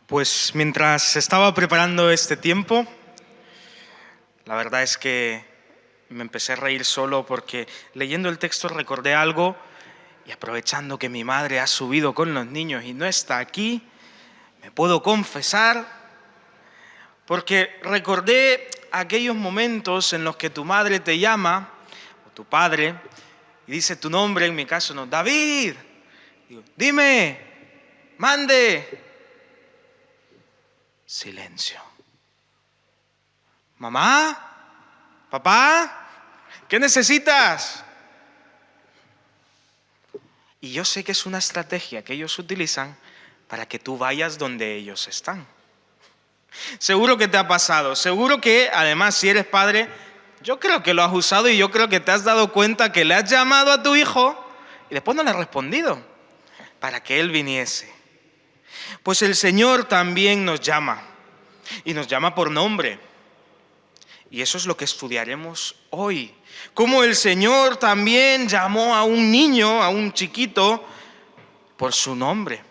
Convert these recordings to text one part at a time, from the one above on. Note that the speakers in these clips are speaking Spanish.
Pues mientras estaba preparando este tiempo, la verdad es que me empecé a reír solo porque leyendo el texto recordé algo y aprovechando que mi madre ha subido con los niños y no está aquí, me puedo confesar porque recordé aquellos momentos en los que tu madre te llama o tu padre y dice tu nombre, en mi caso no, David, digo, dime, mande. Silencio. ¿Mamá? ¿Papá? ¿Qué necesitas? Y yo sé que es una estrategia que ellos utilizan para que tú vayas donde ellos están. Seguro que te ha pasado, seguro que además si eres padre, yo creo que lo has usado y yo creo que te has dado cuenta que le has llamado a tu hijo y después no le has respondido para que él viniese. Pues el Señor también nos llama y nos llama por nombre. Y eso es lo que estudiaremos hoy. Cómo el Señor también llamó a un niño, a un chiquito, por su nombre.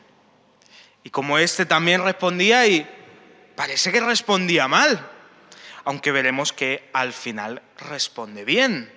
Y como éste también respondía y parece que respondía mal, aunque veremos que al final responde bien.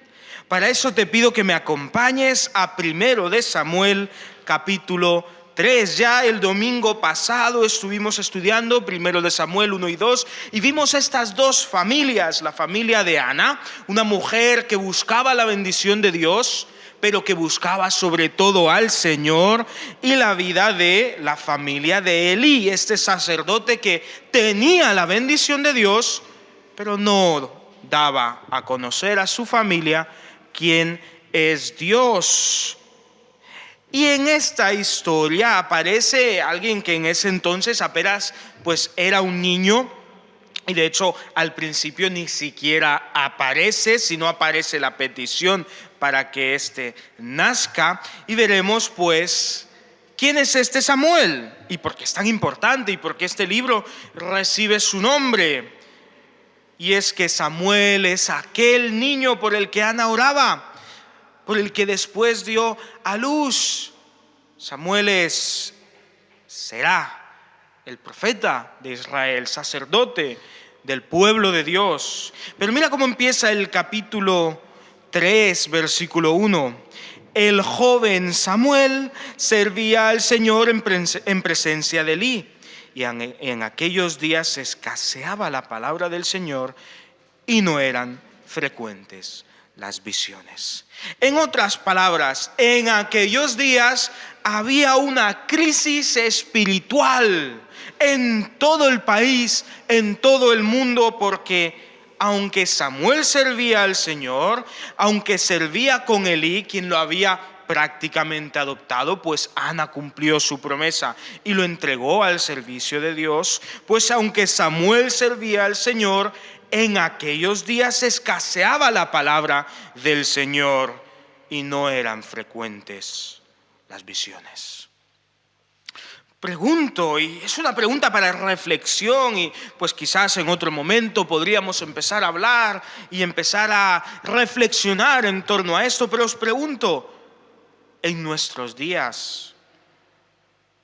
Para eso te pido que me acompañes a 1 de Samuel, capítulo 3. Ya el domingo pasado estuvimos estudiando 1 de Samuel 1 y 2 y vimos estas dos familias, la familia de Ana, una mujer que buscaba la bendición de Dios, pero que buscaba sobre todo al Señor, y la vida de la familia de Elí, este sacerdote que tenía la bendición de Dios, pero no daba a conocer a su familia quién es Dios. Y en esta historia aparece alguien que en ese entonces apenas pues era un niño, y de hecho al principio ni siquiera aparece, sino aparece la petición para que éste nazca. Y veremos pues quién es este Samuel y por qué es tan importante y por qué este libro recibe su nombre. Y es que Samuel es aquel niño por el que Ana oraba, por el que después dio a luz. Samuel será el profeta de Israel, sacerdote del pueblo de Dios. Pero mira cómo empieza el capítulo 3, versículo 1. El joven Samuel servía al Señor en presencia de Elí. Y en aquellos días escaseaba la palabra del Señor y no eran frecuentes las visiones. En otras palabras, en aquellos días había una crisis espiritual en todo el país, en todo el mundo, porque aunque Samuel servía al Señor, aunque servía con Elí, quien lo había prácticamente adoptado, pues Ana cumplió su promesa y lo entregó al servicio de Dios, pues aunque Samuel servía al Señor, en aquellos días escaseaba la palabra del Señor y no eran frecuentes las visiones. Pregunto, y es una pregunta para reflexión, y pues quizás en otro momento podríamos empezar a hablar y empezar a reflexionar en torno a esto, pero os pregunto, ¿en nuestros días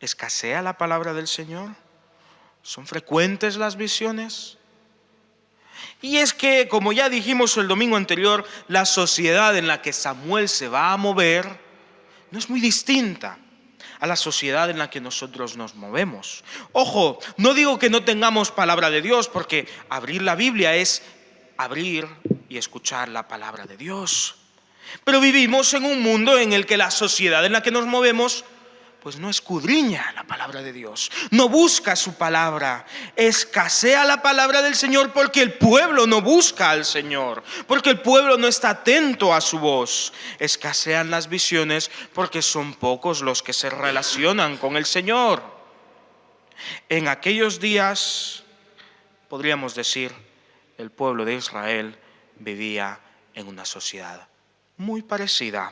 escasea la palabra del Señor? ¿Son frecuentes las visiones? Y es que, como ya dijimos el domingo anterior, la sociedad en la que Samuel se va a mover no es muy distinta a la sociedad en la que nosotros nos movemos. Ojo, no digo que no tengamos palabra de Dios, porque abrir la Biblia es abrir y escuchar la palabra de Dios. Pero vivimos en un mundo en el que la sociedad en la que nos movemos pues no escudriña la palabra de Dios, no busca su palabra. Escasea la palabra del Señor porque el pueblo no busca al Señor, porque el pueblo no está atento a su voz. Escasean las visiones porque son pocos los que se relacionan con el Señor. En aquellos días, podríamos decir, el pueblo de Israel vivía en una sociedad muy parecida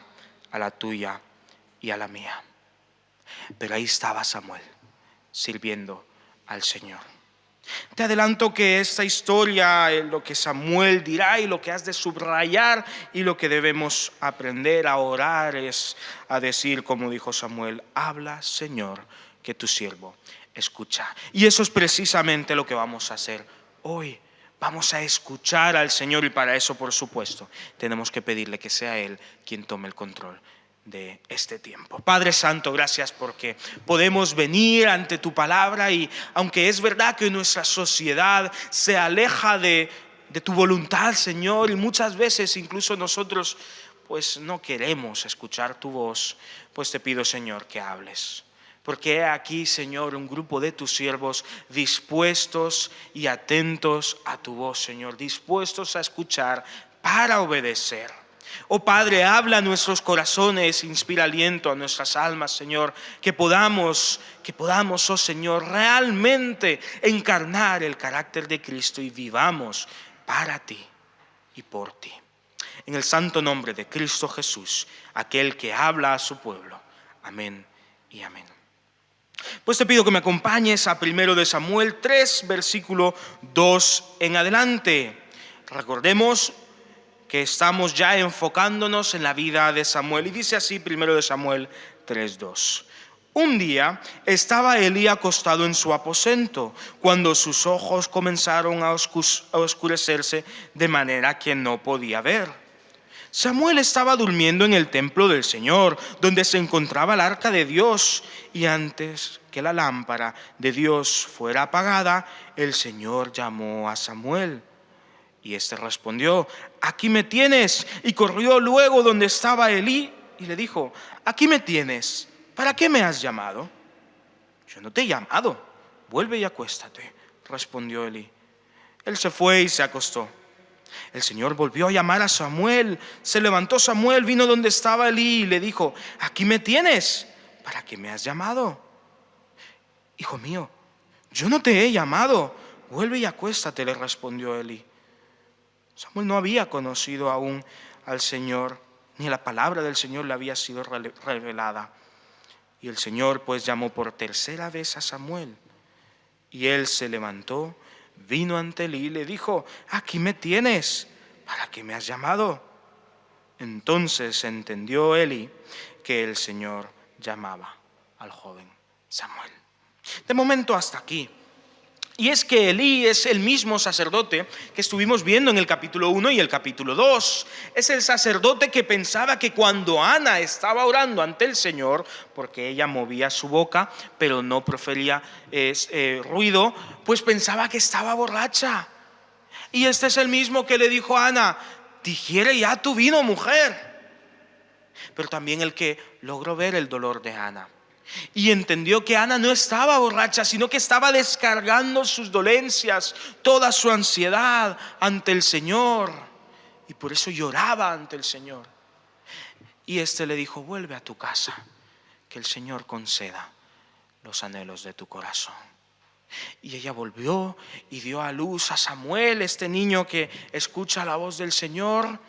a la tuya y a la mía. Pero ahí estaba Samuel, sirviendo al Señor. Te adelanto que esta historia, lo que Samuel dirá y lo que has de subrayar y lo que debemos aprender a orar es a decir, como dijo Samuel, habla, Señor, que tu siervo escucha. Y eso es precisamente lo que vamos a hacer hoy. Vamos a escuchar al Señor y para eso, por supuesto, tenemos que pedirle que sea Él quien tome el control de este tiempo. Padre Santo, gracias porque podemos venir ante tu palabra y aunque es verdad que nuestra sociedad se aleja de tu voluntad, Señor, y muchas veces incluso nosotros pues no queremos escuchar tu voz, pues te pido, Señor, que hables. Porque he aquí, Señor, un grupo de tus siervos dispuestos y atentos a tu voz, Señor, dispuestos a escuchar para obedecer. Oh Padre, habla a nuestros corazones, inspira aliento a nuestras almas, Señor, que podamos, oh Señor, realmente encarnar el carácter de Cristo y vivamos para ti y por ti. En el santo nombre de Cristo Jesús, aquel que habla a su pueblo. Amén y amén. Pues te pido que me acompañes a 1 Samuel 3, versículo 2 en adelante. Recordemos que estamos ya enfocándonos en la vida de Samuel. Y dice así 1 Samuel 3, 2. Un día estaba Elí acostado en su aposento, cuando sus ojos comenzaron a oscurecerse de manera que no podía ver. Samuel estaba durmiendo en el templo del Señor, donde se encontraba el arca de Dios, y antes que la lámpara de Dios fuera apagada, el Señor llamó a Samuel. Y éste respondió: aquí me tienes. Y corrió luego donde estaba Elí y le dijo: aquí me tienes. ¿Para qué me has llamado? Yo no te he llamado. Vuelve y acuéstate, respondió Elí. Él se fue y se acostó. El Señor volvió a llamar a Samuel. Se levantó Samuel, vino donde estaba Elí y le dijo: aquí me tienes. ¿Para qué me has llamado? Hijo mío, yo no te he llamado. Vuelve y acuéstate, le respondió Elí. Samuel no había conocido aún al Señor, ni la palabra del Señor le había sido revelada. Y el Señor pues llamó por tercera vez a Samuel. Y él se levantó, vino ante Elí y le dijo: aquí me tienes. ¿Para qué me has llamado? Entonces entendió Elí que el Señor llamaba al joven Samuel. De momento hasta aquí. Y es que Elí es el mismo sacerdote que estuvimos viendo en el capítulo 1 y el capítulo 2. Es el sacerdote que pensaba que cuando Ana estaba orando ante el Señor, porque ella movía su boca, pero no profería ruido, pues pensaba que estaba borracha. Y este es el mismo que le dijo a Ana: digiere ya tu vino, mujer. Pero también el que logró ver el dolor de Ana. Y entendió que Ana no estaba borracha, sino que estaba descargando sus dolencias, toda su ansiedad ante el Señor. Y por eso lloraba ante el Señor. Y este le dijo: vuelve a tu casa, que el Señor conceda los anhelos de tu corazón. Y ella volvió y dio a luz a Samuel, este niño que escucha la voz del Señor.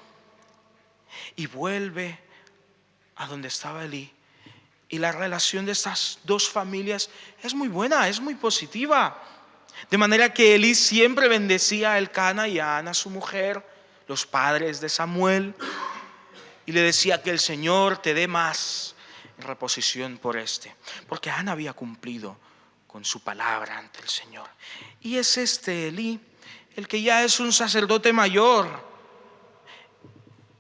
Y vuelve a donde estaba Elí. Y la relación de estas dos familias es muy buena, es muy positiva. De manera que Elí siempre bendecía a Elcana y a Ana, su mujer, los padres de Samuel, y le decía: que el Señor te dé más en reposición por este. Porque Ana había cumplido con su palabra ante el Señor. Y es este Elí el que ya es un sacerdote mayor.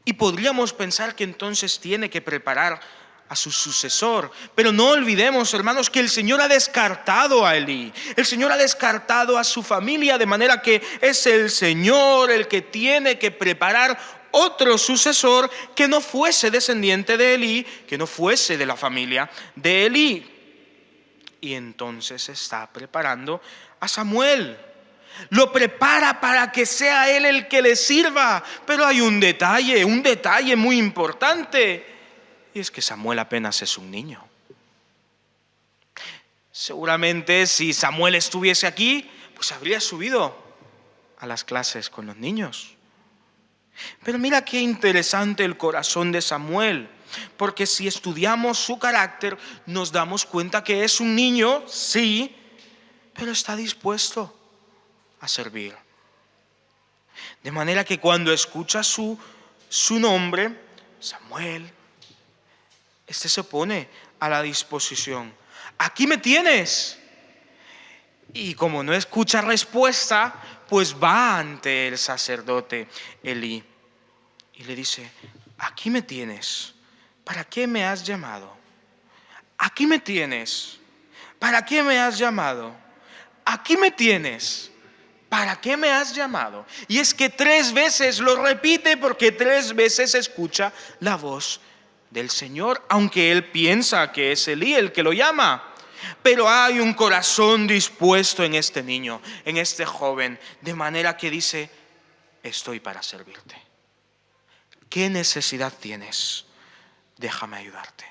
Y podríamos pensar que entonces tiene que preparar a su sucesor. Pero no olvidemos, hermanos, que el Señor ha descartado a Elí. El Señor ha descartado a su familia, de manera que es el Señor el que tiene que preparar otro sucesor que no fuese descendiente de Elí, que no fuese de la familia de Elí. Y entonces está preparando a Samuel. Lo prepara para que sea él el que le sirva. Pero hay un detalle muy importante. Y es que Samuel apenas es un niño. Seguramente si Samuel estuviese aquí, pues habría subido a las clases con los niños. Pero mira qué interesante el corazón de Samuel. Porque si estudiamos su carácter, nos damos cuenta que es un niño, sí, pero está dispuesto a servir. De manera que cuando escucha su nombre, Samuel, este se pone a la disposición. Aquí me tienes. Y como no escucha respuesta, pues va ante el sacerdote Elí y le dice: aquí me tienes, ¿para qué me has llamado? Aquí me tienes, ¿para qué me has llamado? Aquí me tienes, ¿para qué me has llamado? Y es que 3 veces lo repite, porque 3 veces escucha la voz del Señor, aunque él piensa que es Elí el que lo llama. Pero hay un corazón dispuesto en este niño, en este joven, de manera que dice: estoy para servirte. ¿Qué necesidad tienes? Déjame ayudarte.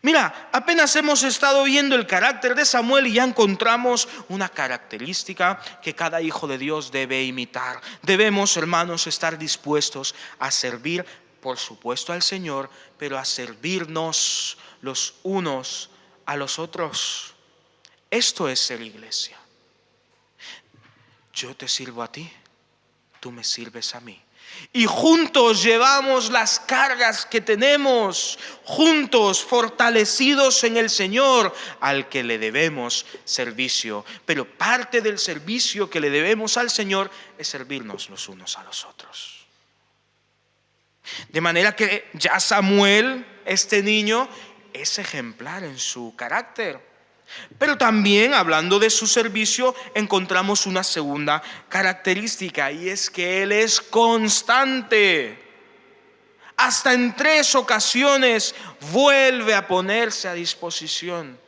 Mira, apenas hemos estado viendo el carácter de Samuel y ya encontramos una característica que cada hijo de Dios debe imitar. Debemos, hermanos, estar dispuestos a servir, por supuesto, al Señor, pero a servirnos los unos a los otros. Esto es ser iglesia. Yo te sirvo a ti, tú me sirves a mí. Y juntos llevamos las cargas que tenemos, juntos fortalecidos en el Señor, al que le debemos servicio. Pero parte del servicio que le debemos al Señor es servirnos los unos a los otros. De manera que ya Samuel, este niño, es ejemplar en su carácter. Pero también, hablando de su servicio, encontramos una segunda característica, y es que él es constante. Hasta en 3 ocasiones vuelve a ponerse a disposición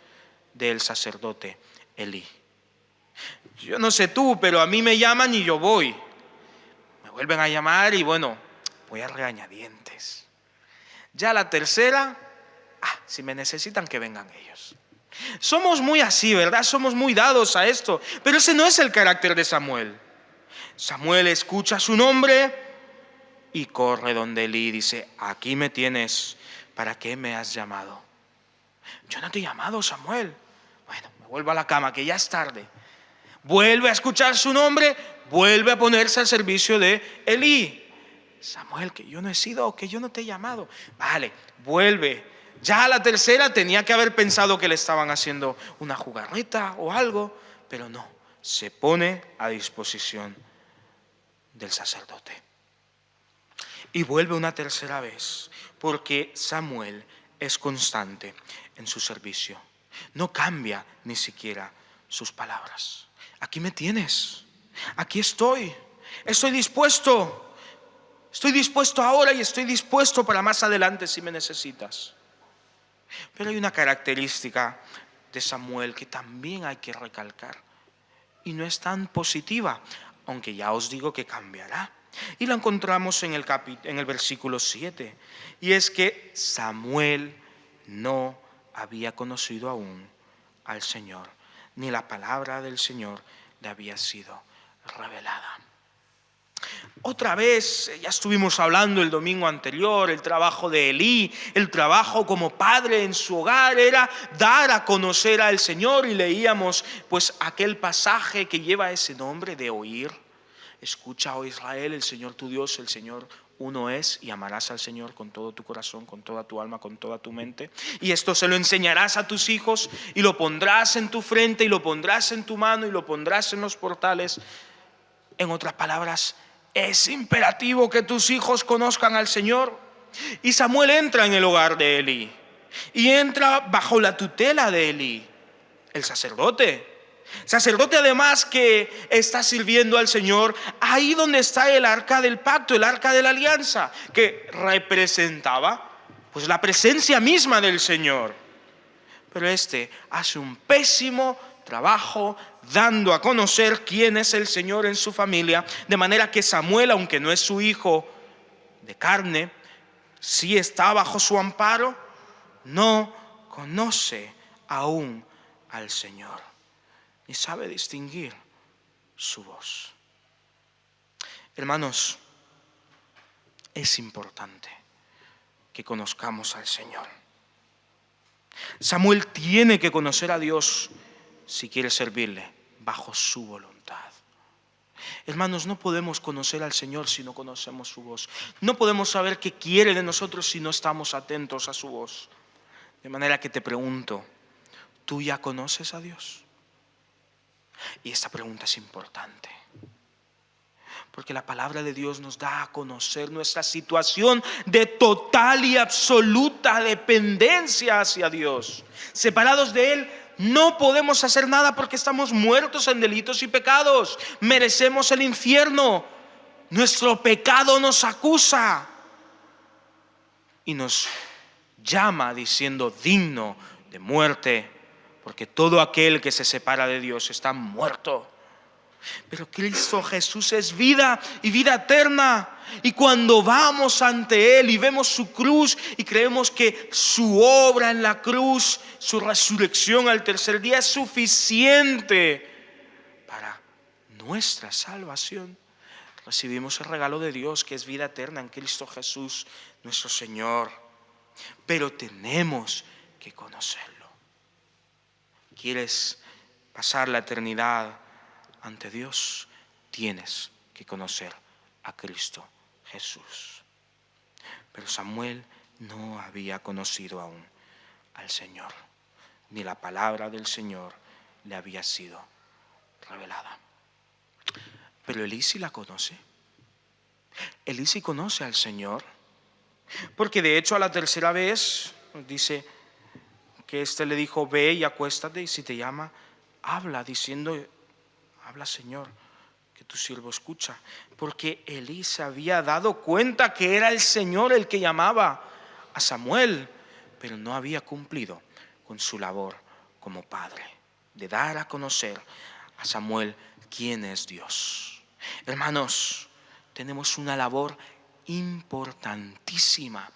del sacerdote Elí. Yo no sé tú, pero a mí me llaman y yo voy. Me vuelven a llamar y bueno, voy a regañadientes. Ya la tercera, si me necesitan, que vengan ellos. Somos muy así, ¿verdad? Somos muy dados a esto. Pero ese no es el carácter de Samuel. Samuel escucha su nombre y corre donde Elí y dice: aquí me tienes, ¿para qué me has llamado? Yo no te he llamado, Samuel. Bueno, me vuelvo a la cama, que ya es tarde. Vuelve a escuchar su nombre, vuelve a ponerse al servicio de Elí. Samuel, que yo no he sido, que yo no te he llamado. Vale, vuelve. Ya a la tercera tenía que haber pensado que le estaban haciendo una jugarreta o algo, pero no, se pone a disposición del sacerdote. Y vuelve una tercera vez, porque Samuel es constante en su servicio. No cambia ni siquiera sus palabras. Aquí me tienes, aquí estoy dispuesto. Estoy dispuesto ahora y estoy dispuesto para más adelante si me necesitas. Pero hay una característica de Samuel que también hay que recalcar, y no es tan positiva, aunque ya os digo que cambiará. Y la encontramos en el versículo 7, y es que Samuel no había conocido aún al Señor, ni la palabra del Señor le había sido revelada. Otra vez, ya estuvimos hablando el domingo anterior, el trabajo de Elí, el trabajo como padre en su hogar era dar a conocer al Señor, y leíamos pues aquel pasaje que lleva ese nombre de oír. Escucha, oh Israel, el Señor tu Dios, el Señor uno es, y amarás al Señor con todo tu corazón, con toda tu alma, con toda tu mente. Y esto se lo enseñarás a tus hijos, y lo pondrás en tu frente, y lo pondrás en tu mano, y lo pondrás en los portales. En otras palabras, es imperativo que tus hijos conozcan al Señor. Y Samuel entra en el hogar de Elí, y entra bajo la tutela de Elí, el sacerdote. Sacerdote además que está sirviendo al Señor ahí donde está el arca del pacto, el arca de la alianza, que representaba pues la presencia misma del Señor. Pero este hace un pésimo trabajo dando a conocer quién es el Señor en su familia, de manera que Samuel, aunque no es su hijo de carne, sí está bajo su amparo, no conoce aún al Señor, ni sabe distinguir su voz. Hermanos, es importante que conozcamos al Señor. Samuel tiene que conocer a Dios si quiere servirle bajo su voluntad. Hermanos, no podemos conocer al Señor si no conocemos su voz. No podemos saber qué quiere de nosotros si no estamos atentos a su voz. De manera que te pregunto, ¿tú ya conoces a Dios? Y esta pregunta es importante, porque la palabra de Dios nos da a conocer nuestra situación de total y absoluta dependencia hacia Dios. Separados de Él, no podemos hacer nada porque estamos muertos en delitos y pecados. Merecemos el infierno. Nuestro pecado nos acusa y nos llama diciendo digno de muerte, porque todo aquel que se separa de Dios está muerto. Pero Cristo Jesús es vida y vida eterna. Y cuando vamos ante Él y vemos su cruz y creemos que su obra en la cruz, su resurrección al tercer día es suficiente para nuestra salvación, recibimos el regalo de Dios que es vida eterna en Cristo Jesús nuestro Señor. Pero tenemos que conocerlo. ¿Quieres pasar la eternidad ante Dios? Tienes que conocer a Cristo Jesús. Pero Samuel no había conocido aún al Señor, ni la palabra del Señor le había sido revelada. Pero Elí sí la conoce. Elí sí conoce al Señor, porque de hecho a la tercera vez dice que le dijo: ve y acuéstate, y si te llama, habla, diciendo: habla, Señor, que tu siervo escucha. Porque Elí se había dado cuenta que era el Señor el que llamaba a Samuel, pero no había cumplido con su labor como padre, de dar a conocer a Samuel quién es Dios. Hermanos, tenemos una labor importantísima,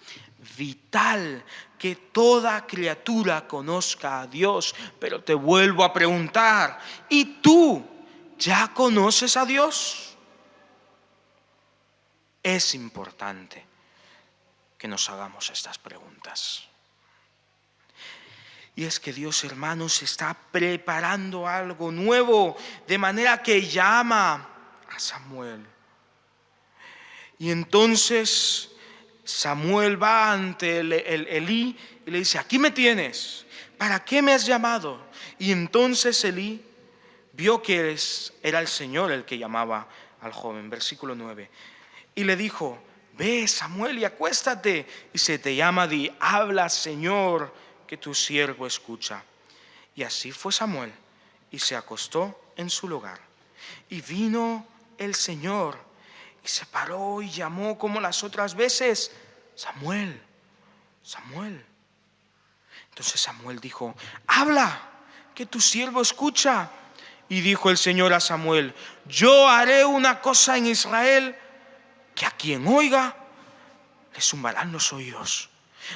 vital, que toda criatura conozca a Dios. Pero te vuelvo a preguntar: ¿y tú ya conoces a Dios? Es importante que nos hagamos estas preguntas. Y es que Dios, hermanos, está preparando algo nuevo, de manera que llama a Samuel. Y entonces Samuel va ante Elí y le dice: aquí me tienes, ¿para qué me has llamado? Y entonces Elí vio que era el Señor el que llamaba al joven. Versículo 9. Y le dijo: ve, Samuel, y acuéstate. Y se te llama, di: habla, Señor, que tu siervo escucha. Y así fue Samuel, y se acostó en su lugar. Y vino el Señor, y se paró y llamó como las otras veces: Samuel, Samuel. Entonces Samuel dijo: habla, que tu siervo escucha. Y dijo el Señor a Samuel: yo haré una cosa en Israel, que a quien oiga le zumbarán los oídos.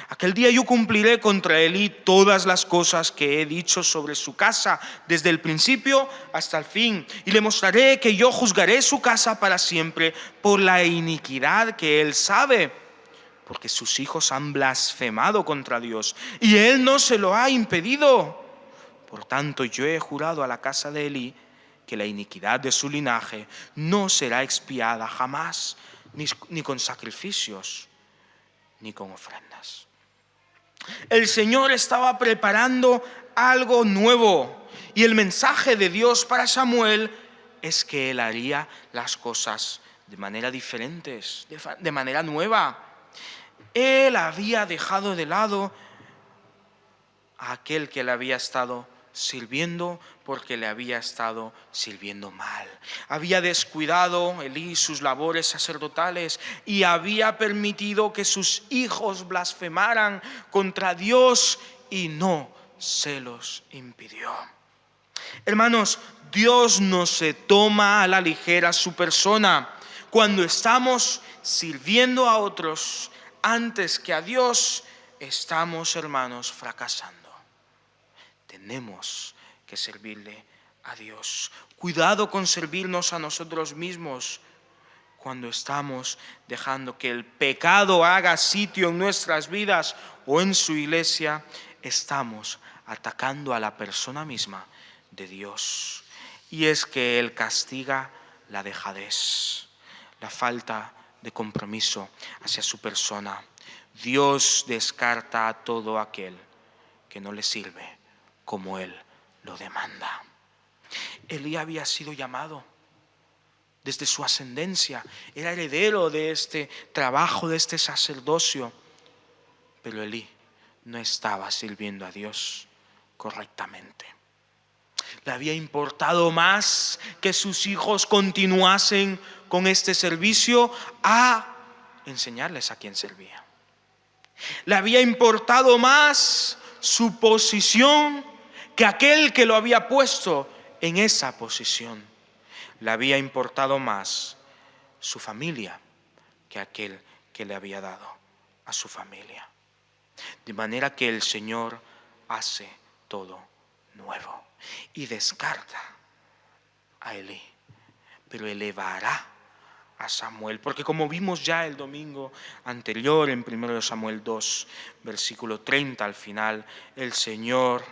Aquel día yo cumpliré contra Elí todas las cosas que he dicho sobre su casa, desde el principio hasta el fin, y le mostraré que yo juzgaré su casa para siempre por la iniquidad que él sabe, porque sus hijos han blasfemado contra Dios, y él no se lo ha impedido. Por tanto, yo he jurado a la casa de Elí que la iniquidad de su linaje no será expiada jamás, ni con sacrificios, ni con ofrendas. El Señor estaba preparando algo nuevo, y el mensaje de Dios para Samuel es que él haría las cosas de manera diferente, de manera nueva. Él había dejado de lado a aquel que le había estado sirviendo, porque le había estado sirviendo mal. Había descuidado Elí sus labores sacerdotales y había permitido que sus hijos blasfemaran contra Dios, y no se los impidió. Hermanos, Dios no se toma a la ligera su persona. Cuando estamos sirviendo a otros antes que a Dios, estamos, hermanos, fracasando. Tenemos que servirle a Dios. Cuidado con servirnos a nosotros mismos. Cuando estamos dejando que el pecado haga sitio en nuestras vidas o en su iglesia, estamos atacando a la persona misma de Dios. Y es que Él castiga la dejadez, la falta de compromiso hacia su persona. Dios descarta a todo aquel que no le sirve como Él lo demanda. Elí había sido llamado desde su ascendencia, era heredero de este trabajo, de este sacerdocio, pero Elí no estaba sirviendo a Dios correctamente. Le había importado más que sus hijos continuasen con este servicio a enseñarles a quién servía. Le había importado más su posición que aquel que lo había puesto en esa posición. Le había importado más su familia que aquel que le había dado a su familia. De manera que el Señor hace todo nuevo y descarta a Elí, pero elevará a Samuel, porque como vimos ya el domingo anterior en 1 Samuel 2, versículo 30 al final, el Señor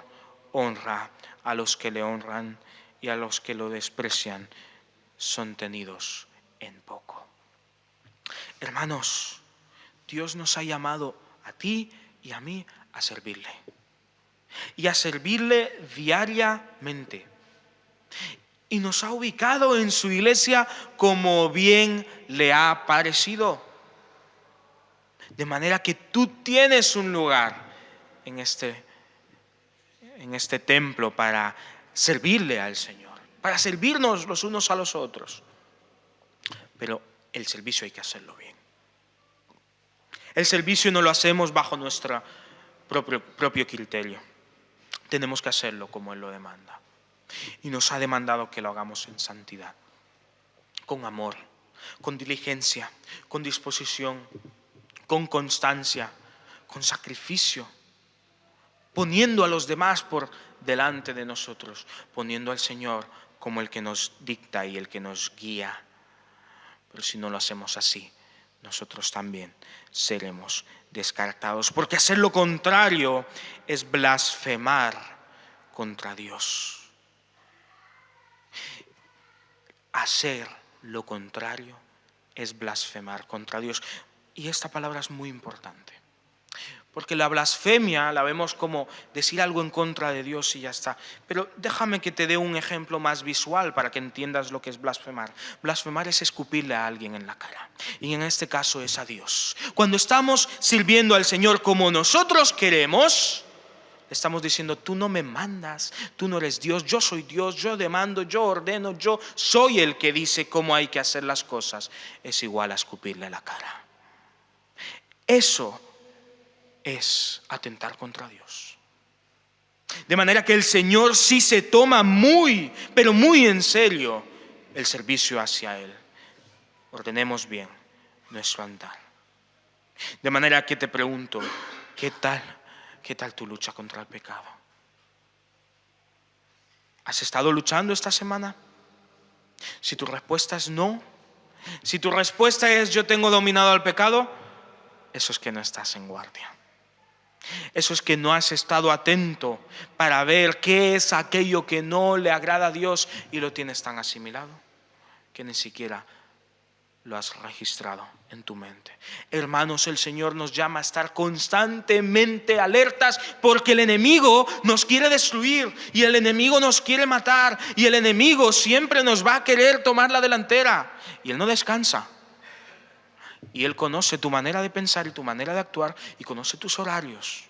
honra a los que le honran y a los que lo desprecian son tenidos en poco. Hermanos, Dios nos ha llamado a ti y a mí a servirle y a servirle diariamente. Y nos ha ubicado en su iglesia como bien le ha parecido. De manera que tú tienes un lugar en este templo para servirle al Señor, para servirnos los unos a los otros. Pero el servicio hay que hacerlo bien. El servicio no lo hacemos bajo nuestro propio criterio. Tenemos que hacerlo como Él lo demanda. Y nos ha demandado que lo hagamos en santidad, con amor, con diligencia, con disposición, con constancia, con sacrificio, poniendo a los demás por delante de nosotros, poniendo al Señor como el que nos dicta y el que nos guía. Pero si no lo hacemos así, nosotros también seremos descartados, porque hacer lo contrario es blasfemar contra Dios. Hacer lo contrario es blasfemar contra Dios. Y esta palabra es muy importante, porque la blasfemia la vemos como decir algo en contra de Dios y ya está. Pero déjame que te dé un ejemplo más visual para que entiendas lo que es blasfemar. Blasfemar es escupirle a alguien en la cara, y en este caso es a Dios. Cuando estamos sirviendo al Señor como nosotros queremos, estamos diciendo: tú no me mandas, tú no eres Dios, yo soy Dios, yo demando, yo ordeno, yo soy el que dice cómo hay que hacer las cosas. Es igual a escupirle la cara. Eso es atentar contra Dios. De manera que el Señor sí se toma muy, pero muy en serio el servicio hacia Él. Ordenemos bien nuestro andar. De manera que te pregunto, ¿qué tal tu lucha contra el pecado? ¿Has estado luchando esta semana? Si tu respuesta es no, si tu respuesta es yo tengo dominado al pecado, eso es que no estás en guardia. Eso es que no has estado atento para ver qué es aquello que no le agrada a Dios y lo tienes tan asimilado que ni siquiera lo has registrado en tu mente. Hermanos, el Señor nos llama a estar constantemente alertas, porque el enemigo nos quiere destruir y el enemigo nos quiere matar y el enemigo siempre nos va a querer tomar la delantera, y Él no descansa. Y Él conoce tu manera de pensar y tu manera de actuar, y conoce tus horarios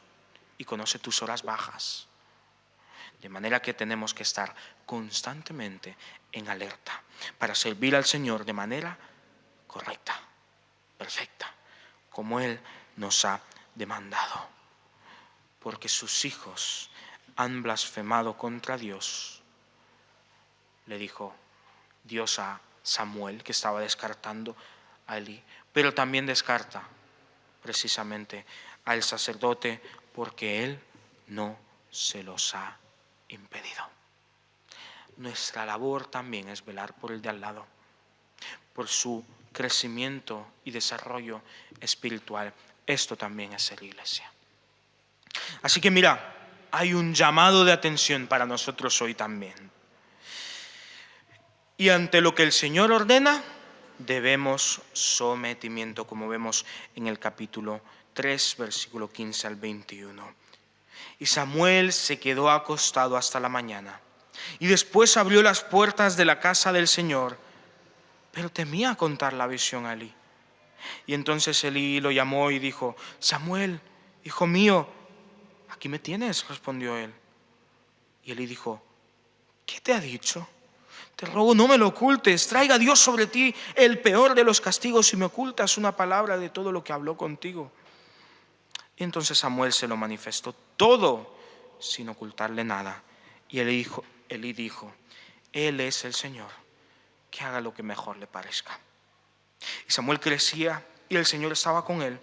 y conoce tus horas bajas. De manera que tenemos que estar constantemente en alerta para servir al Señor de manera correcta, perfecta, como Él nos ha demandado. Porque sus hijos han blasfemado contra Dios, le dijo Dios a Samuel, que estaba descartando a Elí. Pero también descarta precisamente al sacerdote, porque Él no se los ha impedido. Nuestra labor también es velar por el de al lado, por su crecimiento y desarrollo espiritual. Esto también es ser iglesia. Así que mira, hay un llamado de atención para nosotros hoy también. Y ante lo que el Señor ordena, debemos sometimiento, como vemos en el capítulo 3, versículo 15 al 21. Y Samuel se quedó acostado hasta la mañana, y después abrió las puertas de la casa del Señor, pero temía contar la visión a Elí. Y entonces Elí lo llamó y dijo: Samuel, hijo mío. Aquí me tienes, respondió él. Y Elí dijo: ¿qué te ha dicho? Te ruego, no me lo ocultes. Traiga Dios sobre ti el peor de los castigos si me ocultas una palabra de todo lo que habló contigo. Y entonces Samuel se lo manifestó todo sin ocultarle nada. Y Elí dijo: Él es el Señor, que haga lo que mejor le parezca. Y Samuel crecía y el Señor estaba con él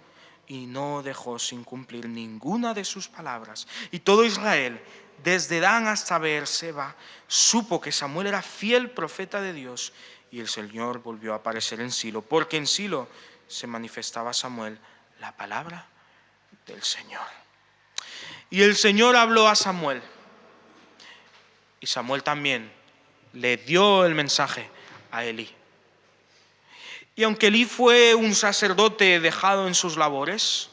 y no dejó sin cumplir ninguna de sus palabras. Y todo Israel, desde Dan hasta Beerseba, supo que Samuel era fiel profeta de Dios. Y el Señor volvió a aparecer en Silo, porque en Silo se manifestaba a Samuel la palabra del Señor. Y el Señor habló a Samuel, y Samuel también le dio el mensaje a Elí. Y aunque Elí fue un sacerdote dejado en sus labores,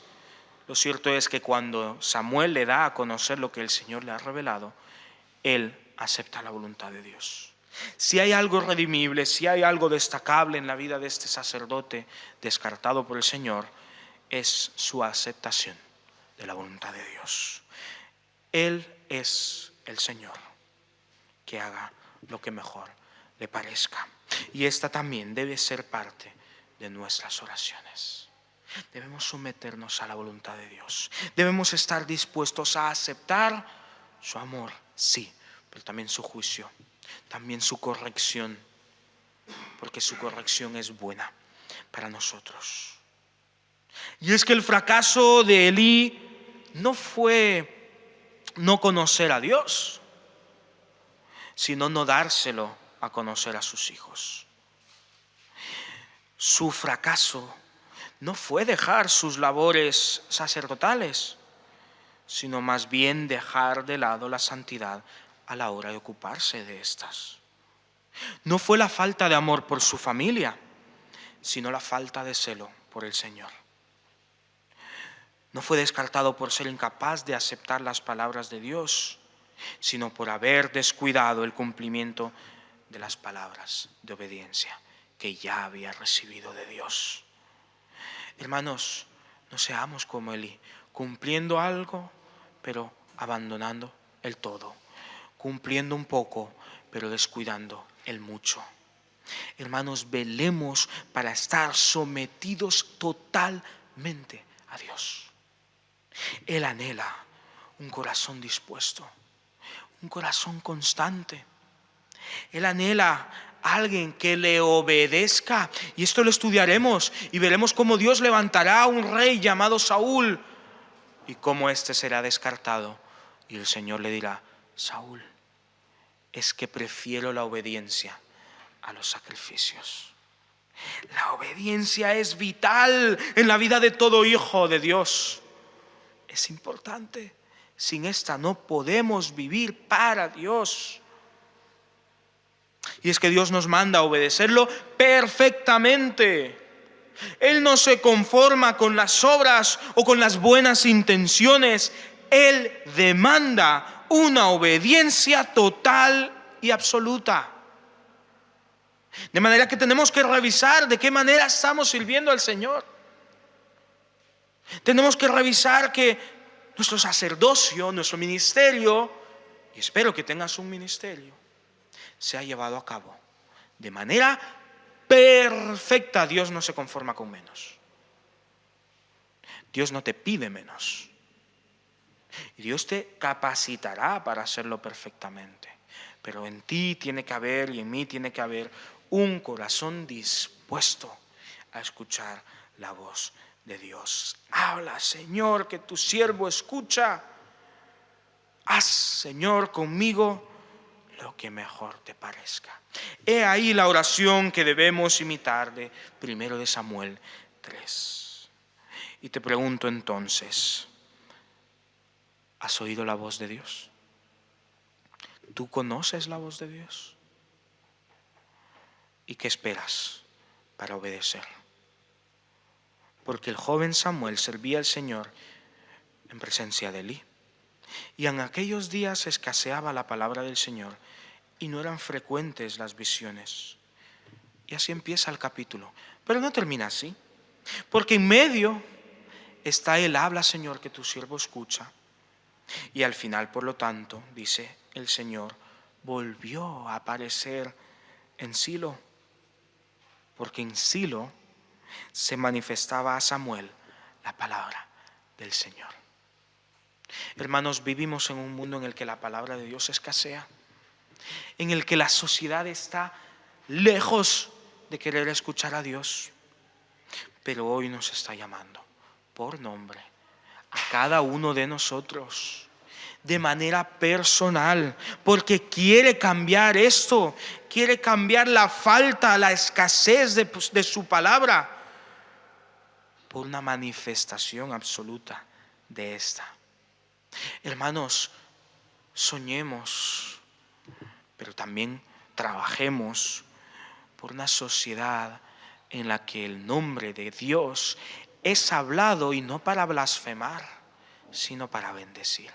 lo cierto es que cuando Samuel le da a conocer lo que el Señor le ha revelado, él acepta la voluntad de Dios. Si hay algo redimible, si hay algo destacable en la vida de este sacerdote descartado por el Señor, es su aceptación de la voluntad de Dios. Él es el Señor, que haga lo que mejor le parezca. Y esta también debe ser parte de nuestras oraciones. Debemos someternos a la voluntad de Dios. Debemos estar dispuestos a aceptar su amor, sí, pero también su juicio, también su corrección, porque su corrección es buena para nosotros. Y es que el fracaso de Elí no fue no conocer a Dios, sino no dárselo a conocer a sus hijos. Su fracaso no fue dejar sus labores sacerdotales, sino más bien dejar de lado la santidad a la hora de ocuparse de estas. No fue la falta de amor por su familia, sino la falta de celo por el Señor. No fue descartado por ser incapaz de aceptar las palabras de Dios, sino por haber descuidado el cumplimiento de las palabras de obediencia que ya había recibido de Dios. Hermanos, no seamos como Elí, cumpliendo algo, pero abandonando el todo, cumpliendo un poco, pero descuidando el mucho. Hermanos, velemos para estar sometidos totalmente a Dios. Él anhela un corazón dispuesto, un corazón constante. Él anhela alguien que le obedezca. Y esto lo estudiaremos y veremos cómo Dios levantará a un rey llamado Saúl y cómo éste será descartado. Y el Señor le dirá: Saúl, es que prefiero la obediencia a los sacrificios. La obediencia es vital en la vida de todo hijo de Dios. Es importante. Sin esta no podemos vivir para Dios. Y es que Dios nos manda a obedecerlo perfectamente. Él no se conforma con las obras o con las buenas intenciones. Él demanda una obediencia total y absoluta. De manera que tenemos que revisar de qué manera estamos sirviendo al Señor. Tenemos que revisar que nuestro sacerdocio, nuestro ministerio, y espero que tengas un ministerio, se ha llevado a cabo de manera perfecta. Dios no se conforma con menos. Dios no te pide menos. Y Dios te capacitará para hacerlo perfectamente. Pero en ti tiene que haber y en mí tiene que haber un corazón dispuesto a escuchar la voz de Dios. Habla, Señor, que tu siervo escucha. Haz, Señor, conmigo lo que mejor te parezca. He ahí la oración que debemos imitar de 1 Samuel 3. Y te pregunto entonces, ¿has oído la voz de Dios? ¿Tú conoces la voz de Dios? ¿Y qué esperas para obedecer? Porque el joven Samuel servía al Señor en presencia de Elí. Y en aquellos días escaseaba la palabra del Señor y no eran frecuentes las visiones. Y así empieza el capítulo. Pero no termina así, porque en medio está el habla, Señor, que tu siervo escucha. Y al final, por lo tanto, dice el Señor, volvió a aparecer en Silo, porque en Silo se manifestaba a Samuel la palabra del Señor. Hermanos, vivimos en un mundo en el que la palabra de Dios escasea, en el que la sociedad está lejos de querer escuchar a Dios. Pero hoy nos está llamando por nombre a cada uno de nosotros, de manera personal, porque quiere cambiar esto, quiere cambiar la falta, la escasez de su palabra por una manifestación absoluta de esta. Hermanos, soñemos, pero también trabajemos por una sociedad en la que el nombre de Dios es hablado y no para blasfemar, sino para bendecir.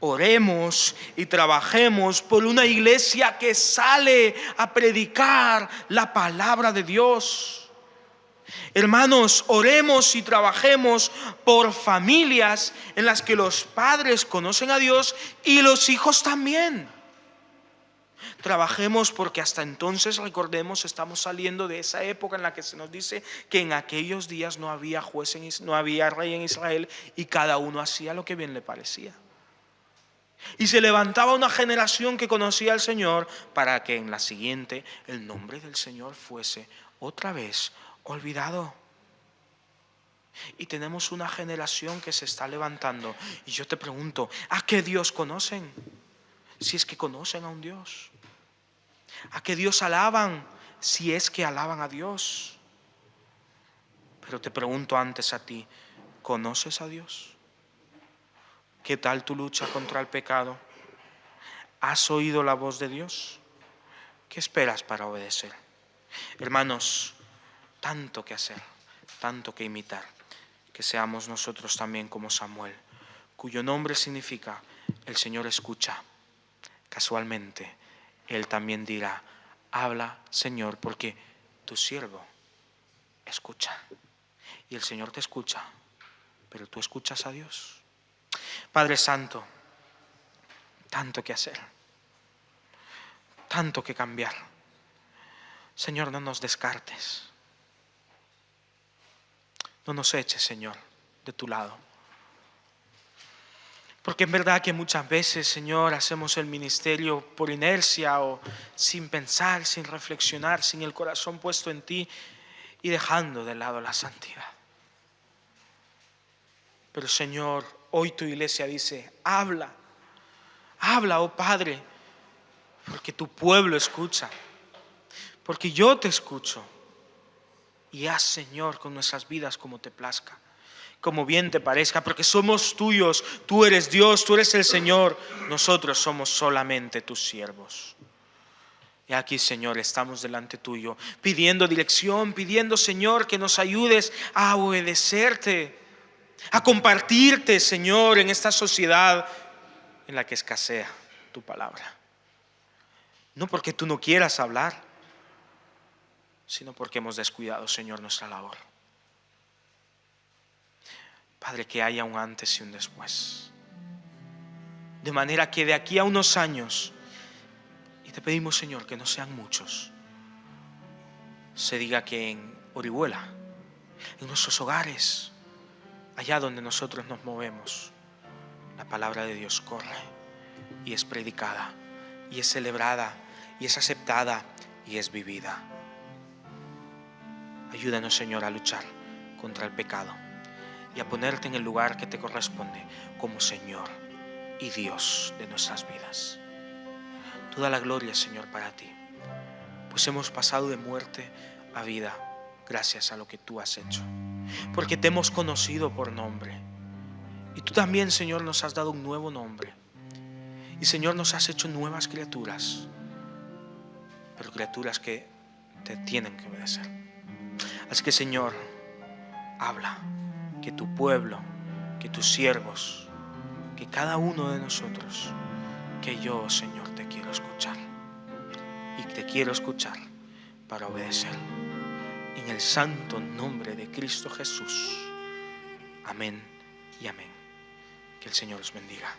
Oremos y trabajemos por una iglesia que sale a predicar la palabra de Dios. Hermanos, oremos y trabajemos por familias en las que los padres conocen a Dios y los hijos también. Trabajemos porque hasta entonces, recordemos, estamos saliendo de esa época en la que se nos dice que en aquellos días no había juez, no había rey en Israel y cada uno hacía lo que bien le parecía. Y se levantaba una generación que conocía al Señor para que en la siguiente el nombre del Señor fuese otra vez olvidado. Y tenemos una generación que se está levantando. Y yo te pregunto, ¿a qué Dios conocen? Si es que conocen a un Dios. ¿A qué Dios alaban? Si es que alaban a Dios. Pero te pregunto antes a ti, ¿conoces a Dios? ¿Qué tal tu lucha contra el pecado? ¿Has oído la voz de Dios? ¿Qué esperas para obedecer? Hermanos, tanto que hacer, tanto que imitar, que seamos nosotros también como Samuel, cuyo nombre significa el Señor escucha. Casualmente, Él también dirá, habla, Señor, porque tu siervo escucha. Y el Señor te escucha, pero tú escuchas a Dios. Padre Santo, tanto que hacer, tanto que cambiar. Señor, no nos descartes. No nos eches, Señor, de tu lado. Porque es verdad que muchas veces, Señor, hacemos el ministerio por inercia o sin pensar, sin reflexionar, sin el corazón puesto en ti y dejando de lado la santidad. Pero, Señor, hoy tu iglesia dice, habla, oh Padre, porque tu pueblo escucha, porque yo te escucho. Y haz, Señor, con nuestras vidas como te plazca, como bien te parezca, porque somos tuyos, tú eres Dios, tú eres el Señor, nosotros somos solamente tus siervos. Y aquí, Señor, estamos delante tuyo, pidiendo dirección, pidiendo, Señor, que nos ayudes a obedecerte, a compartirte, Señor, en esta sociedad en la que escasea tu palabra. No porque tú no quieras hablar, sino porque hemos descuidado, Señor, nuestra labor. Padre, que haya un antes y un después. De manera que de aquí a unos años, y te pedimos, Señor, que no sean muchos, se diga que en Orihuela, en nuestros hogares, allá donde nosotros nos movemos, la palabra de Dios corre y es predicada, y es celebrada, y es aceptada, y es vivida. Ayúdanos, Señor, a luchar contra el pecado y a ponerte en el lugar que te corresponde como Señor y Dios de nuestras vidas. Toda la gloria, Señor, para ti, pues hemos pasado de muerte a vida gracias a lo que tú has hecho, porque te hemos conocido por nombre. Y tú también, Señor, nos has dado un nuevo nombre. Y, Señor, nos has hecho nuevas criaturas, pero criaturas que te tienen que obedecer. Así que, Señor, habla, que tu pueblo, que tus siervos, que cada uno de nosotros, que yo, Señor, te quiero escuchar. Y te quiero escuchar para obedecer. En el santo nombre de Cristo Jesús. Amén y amén. Que el Señor os bendiga.